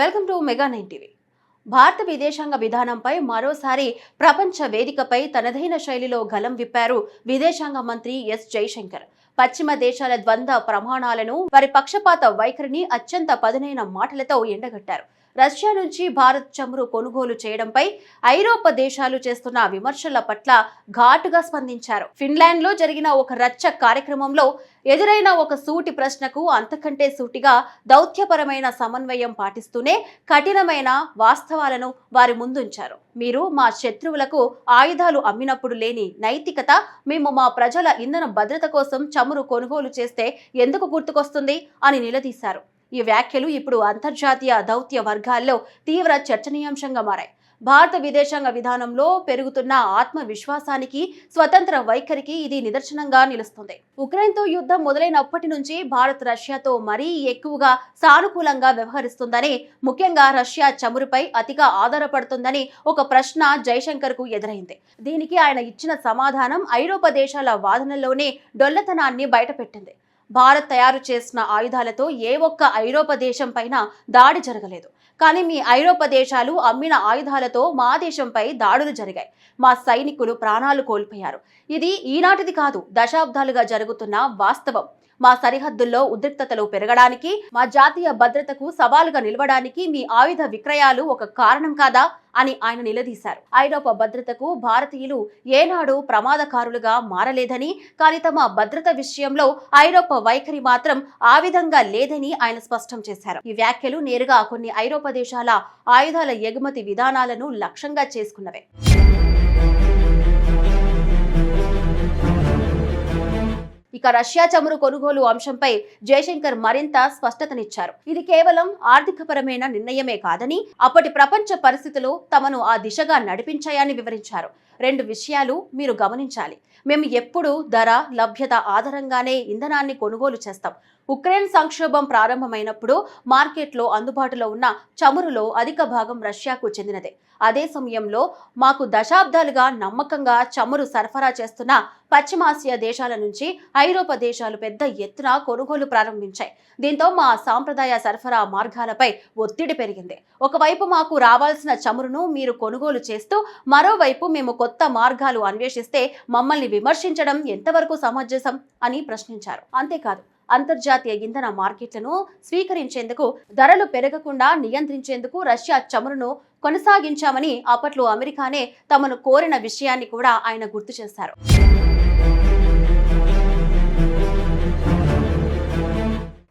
Welcome to mega 9 TV. భారత విదేశాంగ విధానంపై మరోసారి ప్రపంచ వేదికపై తనదైన శైలిలో గలం విప్పారు విదేశాంగ మంత్రి ఎస్ జయశంకర్. పశ్చిమ దేశాల ద్వంద్వ ప్రమాణాలను, వారి పక్షపాత వైఖరిని అత్యంత పదునైన మాటలతో ఎండగట్టారు. రష్యా నుంచి భారత్ చమురు కొనుగోలు చేయడంపై ఐరోపా దేశాలు చేస్తున్న విమర్శల పట్ల ఘాటుగా స్పందించారు. ఫిన్లాండ్ లో జరిగిన ఒక రచ్చ కార్యక్రమంలో ఎదురైన ఒక సూటి ప్రశ్నకు అంతకంటే సూటిగా దౌత్యపరమైన సమన్వయం పాటిస్తూనే కఠినమైన వాస్తవాలను వారి ముందుంచారు. మీరు మా శత్రువులకు ఆయుధాలు అమ్మినప్పుడు లేని నైతికత మేము మా ప్రజల ఇంధన భద్రత కోసం చమురు కొనుగోలు చేస్తే ఎందుకు గుర్తుకొస్తుంది అని నిలదీశారు. ఈ వ్యాఖ్యలు ఇప్పుడు అంతర్జాతీయ దౌత్య వర్గాల్లో తీవ్ర చర్చనీయాంశంగా మారాయి. భారత విదేశాంగ విధానంలో పెరుగుతున్న ఆత్మవిశ్వాసానికి, స్వతంత్ర వైఖరికి ఇది నిదర్శనంగా నిలుస్తుంది. ఉక్రెయిన్తో యుద్ధం మొదలైనప్పటి నుంచి భారత్ రష్యాతో మరీ ఎక్కువగా సానుకూలంగా వ్యవహరిస్తుందని, ముఖ్యంగా రష్యా చమురుపై అతిగా ఆధారపడుతుందని ఒక ప్రశ్న జైశంకర్ కు ఎదురైంది. దీనికి ఆయన ఇచ్చిన సమాధానం ఐరోపా దేశాల వాదనలోనే డొల్లతనాన్ని బయటపెట్టింది. భారత్ తయారు చేసిన ఆయుధాలతో ఏ ఒక్క ఐరోపా దేశం పైన దాడి జరగలేదు. కానీ మీ ఐరోపా దేశాలు అమ్మిన ఆయుధాలతో మా దేశంపై దాడులు జరిగాయి. మా సైనికులు ప్రాణాలు కోల్పోయారు. ఇది ఈనాటిది కాదు, దశాబ్దాలుగా జరుగుతున్న వాస్తవం. మా సరిహద్దుల్లో ఉద్రిక్తతలు పెరగడానికి, మా జాతీయ భద్రతకు సవాలుగా నిలవడానికి మీ ఆయుధ విక్రయాలు ఒక కారణం కాదా అని ఆయన నిలదీశారు. ఐరోపా భద్రతకు భారతీయులు ఏనాడు ప్రమాదకారులుగా మారలేదని, కానీ తమ భద్రత విషయంలో ఐరోపా వైఖరి మాత్రం ఆ విధంగా లేదని ఆయన స్పష్టం చేశారు. ఈ వ్యాఖ్యలు నేరుగా కొన్ని ఐరోపా దేశాల ఆయుధాల ఎగుమతి విధానాలను లక్ష్యంగా చేసుకున్నవే. ఇక రష్యా చమురు కొనుగోలు అంశంపై జయశంకర్ మరింత స్పష్టతనిచ్చారు. ఇది కేవలం ఆర్థికపరమైన నిర్ణయమే కాదని, అప్పటి ప్రపంచ పరిస్థితులు తమను ఆ దిశగా నడిపించాయని వివరించారు. 2 విషయాలు మీరు గమనించాలి. మేము ఎప్పుడూ ధర, లభ్యత ఆధారంగానే ఇంధనాన్ని కొనుగోలు చేస్తాం. ఉక్రెయిన్ సంక్షోభం ప్రారంభమైనప్పుడు మార్కెట్లో అందుబాటులో ఉన్న చమురులో అధిక భాగం రష్యాకు చెందినదే. అదే సమయంలో మాకు దశాబ్దాలుగా నమ్మకంగా చమురు సరఫరా చేస్తున్న పశ్చిమాసియా దేశాల నుంచి ఐరోపా దేశాలు పెద్ద ఎత్తున కొనుగోలు ప్రారంభించాయి. దీంతో మా సాంప్రదాయ సరఫరా మార్గాలపై ఒత్తిడి పెరిగింది. ఒకవైపు మాకు రావాల్సిన చమురును మీరు కొనుగోలు చేస్తూ, మరోవైపు మేము కొత్త మార్గాలు అన్వేషిస్తే మమ్మల్ని విమర్శించడం ఎంతవరకు సమంజసం అని ప్రశ్నించారు. అంతేకాదు, అంతర్జాతీయ ఇంధన మార్కెట్లను స్వీకరించేందుకు, ధరలు పెరగకుండా నియంత్రించేందుకు రష్యా చమురును కొనసాగించామని అప్పట్లో అమెరికానే తమను కోరిన విషయాన్ని కూడా ఆయన గుర్తు చేశారు.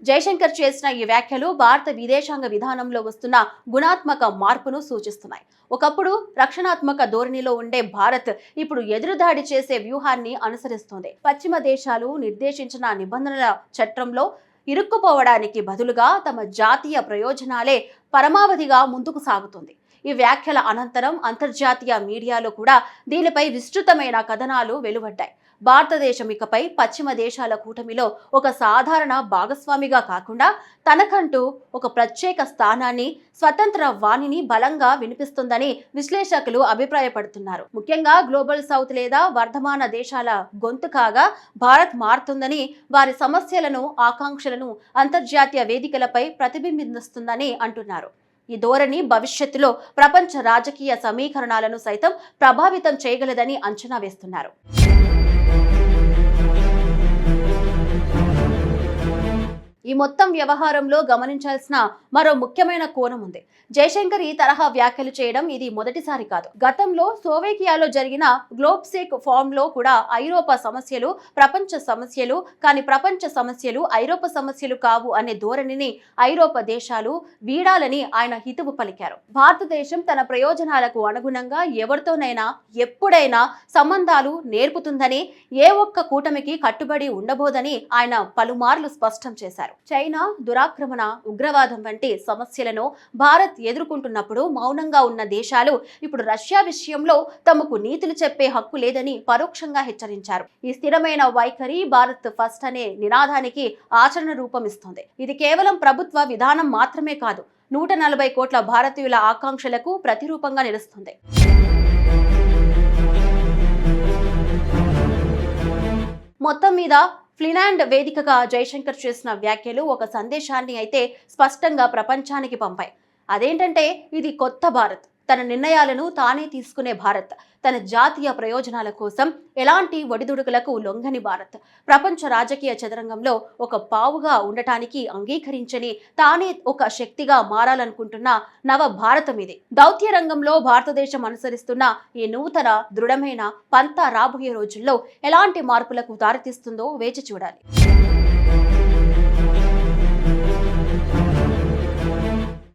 జయశంకర్ చేసిన ఈ వ్యాఖ్యలు భారత విదేశాంగ విధానంలో వస్తున్న గుణాత్మక మార్పును సూచిస్తున్నాయి. ఒకప్పుడు రక్షణాత్మక ధోరణిలో ఉండే భారత్ ఇప్పుడు ఎదురుదాడి చేసే వ్యూహాన్ని అనుసరిస్తోంది. పశ్చిమ దేశాలు నిర్దేశించిన నిబంధనల చట్రంలో ఇరుక్కుపోవడానికి బదులుగా తమ జాతీయ ప్రయోజనాలే పరమావధిగా ముందుకు సాగుతుంది. ఈ వ్యాఖ్యల అనంతరం అంతర్జాతీయ మీడియాలో కూడా దీనిపై విస్తృతమైన కథనాలు వెలువడ్డాయి. భారతదేశం ఇకపై పశ్చిమ దేశాల కూటమిలో ఒక సాధారణ భాగస్వామిగా కాకుండా తనకంటూ ఒక ప్రత్యేక స్థానాన్ని, స్వతంత్ర వాణిని బలంగా వినిపిస్తుందని విశ్లేషకులు అభిప్రాయపడుతున్నారు. ముఖ్యంగా గ్లోబల్ సౌత్ లేదా వర్ధమాన దేశాల గొంతుకాగా భారత్ మారుతుందని, వారి సమస్యలను, ఆకాంక్షలను అంతర్జాతీయ వేదికలపై ప్రతిబింబిస్తుందని అంటున్నారు. ఈ ధోరణి భవిష్యత్తులో ప్రపంచ రాజకీయ సమీకరణాలను సైతం ప్రభావితం చేయగలదని అంచనా వేస్తున్నారు. ఈ మొత్తం వ్యవహారంలో గమనించాల్సిన మరో ముఖ్యమైన కోణం ఉంది. జయశంకర్ ఈ తరహా వ్యాఖ్యలు చేయడం ఇది మొదటిసారి కాదు. గతంలో సోవేకియాలో జరిగిన గ్లోబ్సెక్ ఫామ్ లో కూడా ఐరోపా సమస్యలు ప్రపంచ సమస్యలు, కానీ ప్రపంచ సమస్యలు ఐరోపా సమస్యలు కావు అనే ధోరణిని ఐరోపా దేశాలు వీడాలని ఆయన హితవు పలికారు. భారతదేశం తన ప్రయోజనాలకు అనుగుణంగా ఎవరితోనైనా ఎప్పుడైనా సంబంధాలు నేర్పుతుందని, ఏ ఒక్క కూటమికి కట్టుబడి ఉండబోదని ఆయన పలుమార్లు స్పష్టం చేశారు. చైనా, దురాక్రమణ, ఉగ్రవాదం వంటి సమస్యలను భారత్ ఎదుర్కొంటున్నప్పుడు మౌనంగా ఉన్న దేశాలు ఇప్పుడు రష్యా విషయంలో తమకు నీతులు చెప్పే హక్కు లేదని పరోక్షంగా హెచ్చరించారు. ఈ స్థిరమైన వైఖరి భారత్ ఫస్ట్ అనే నినాదానికి ఆచరణ రూపం ఇస్తుంది. ఇది కేవలం ప్రభుత్వ విధానం మాత్రమే కాదు, 140 కోట్ల భారతీయుల ఆకాంక్షలకు ప్రతిరూపంగా నిలుస్తుంది. మొత్తం మీద ఫిన్లాండ్ వేదికగా జయశంకర్ చేసిన వ్యాఖ్యలు ఒక సందేశాన్ని అయితే స్పష్టంగా ప్రపంచానికి పంపాయి. అదేంటంటే ఇది కొత్త భారత్, తన నిర్ణయాలను తానే తీసుకునే భారత్, తన జాతీయ ప్రయోజనాల కోసం ఎలాంటి ఒడిదుడుకులకు లొంగని భారత్, ప్రపంచ రాజకీయ చదరంగంలో ఒక పావుగా ఉండటానికి అంగీకరించని, తానే ఒక శక్తిగా మారాలనుకుంటున్న నవ భారతం ఇది. దౌత్య రంగంలో భారతదేశం అనుసరిస్తున్న ఈ నూతన దృఢమైన పంతా రాబోయే రోజుల్లో ఎలాంటి మార్పులకు దారితీస్తుందో వేచి చూడాలి.